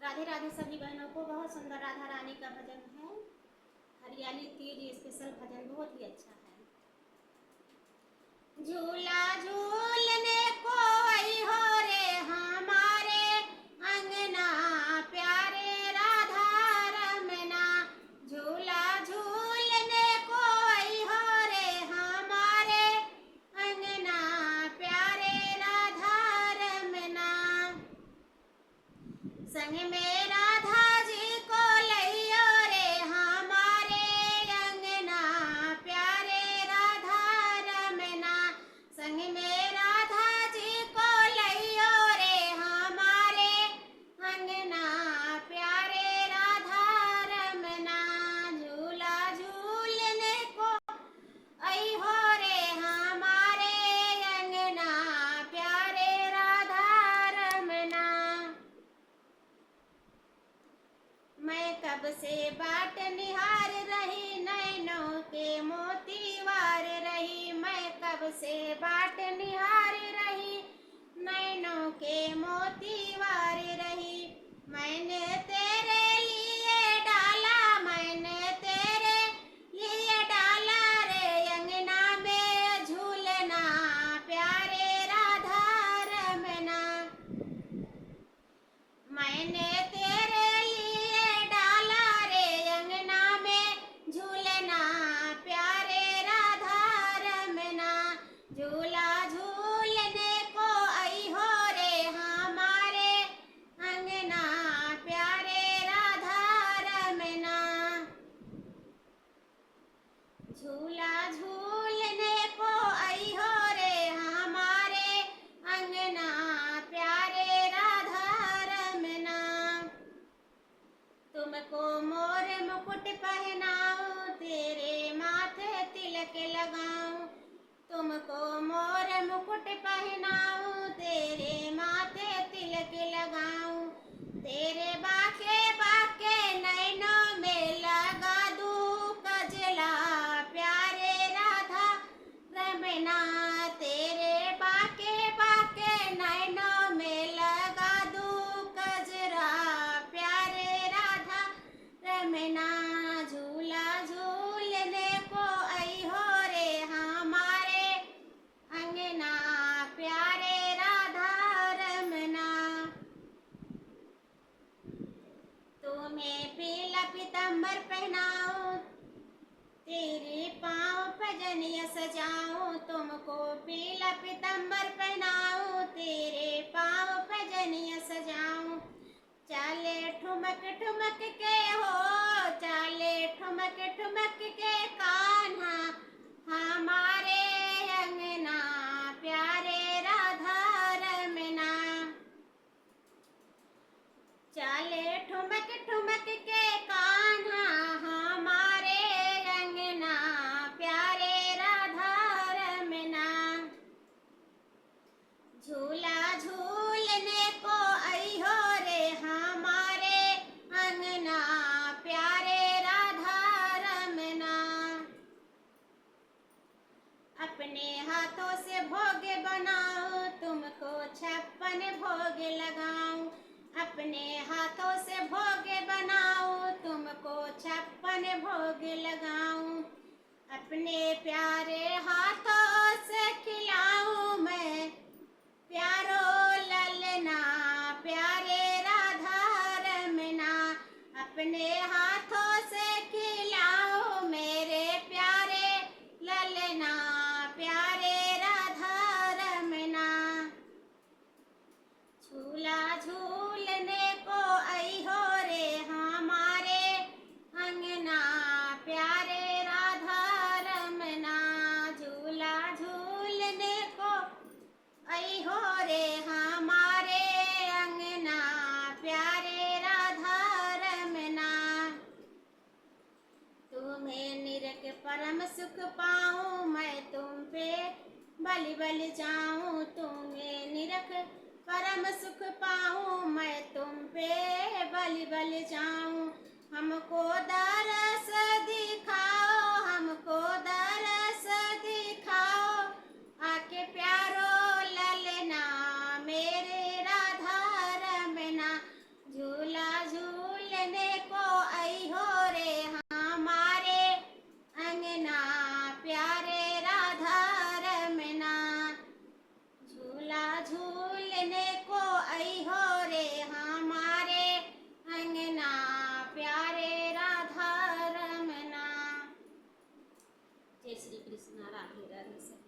राधे राधे सभी बहनों को। बहुत सुंदर राधा रानी का भजन है। हरियाली तीज स्पेशल भजन बहुत ही अच्छा है। झूला झूलने को आई हो रे हमारे अंगना प्यारे राधा रमना। झूला झूलने को आई हो रे हमारे अंगना प्यारे राधा रमना। संग में राधा जी को लइयो रे हमारे अंगना प्यारे राधा रमना। संग में राधा जी को लइयो रे हमारे अंगना प्यारे राधा रमना। झूला झूलने को आई हो रे हमारे अंगना प्यारे राधा रमना। मैं कब से बाट निहार रही नैनों के मोती वार रही। मैं कब से बाट निहार रही नैनों के मोती वार रही। मैंने तेरे लिए डाला, मैंने तेरे लिए डाला रे अंगना में झूलना प्यारे राधा रमना। मैंने तेरे लिए डाला रे अंगना में झूलना प्यारे राधा रमना। झूला झूलने को आई हो रे हमारे अंगना प्यारे राधा रमना। झूला झूलने को आई हो रे हमारे अंगना प्यारे राधा रमना। तुमको मोर मुकुट पहनाऊं, तेरे माथे तिलक लगाऊं। तुमको मोर मुकुट पहनाऊं, तेरे माथे तिलक लगाऊं। तेरे बाके बाके नैनों में लगा दूं कजला प्यारे राधा रमना। तेरे बाके बाके नैनों में लगा दूं कजरा प्यारे राधा रमना। झूला झूलने को आई हो रे हमारे अंगना प्यारे राधा रमना। तुम्हें पीला पीताम्बर पहनाऊं, तेरे पाँव भजनिया सजाऊं। तुमको पीला पीताम्बर पहनाऊं, तेरे पाँव भजनिया सजाऊं। चाले ठुमक ठुमक के हो, चाले ठुमक ठुमक के कान्हा हमारे अंगना प्यारे राधा रमना। चाले ठुमक ठुमक के कान्हा हमारे अंगना प्यारे राधा रमना। झूला झूलने को आई हो रे हमारे अंगना प्यारे राधा रमना। अपने हाथों से भोग बनाऊं, तुमको 56 भोग लगाऊं। अपने हाथों से भोग बनाऊं, तुमको 56 भोग लगाऊं। अपने प्यारे हाथों से खिलाऊं मैं प्यारो ललना प्यारे राधा रमना। अपने हाथों से खिलाओ मेरे प्यारे ललना प्यारे राधा रमना। झूला झूलने को आई हो रे हमारे अंगना प्यारे राधा रमना। झूला झूलने को आई हो रे हमारे अंगना प्यारे राधा रमना। तुम्हें निरख परम सुख पाऊं, मैं तुम पे बलि बलि जाऊं। तुम्हें निरख परम सुख पाऊं, मैं तुम पे बलि बलि जाऊं। हमको दरस दिखाओ, हमको दरस दिखाओ, आके प्यारो ललना मेरे राधा रमना। झूला कृष्णा, राधे राधे सब।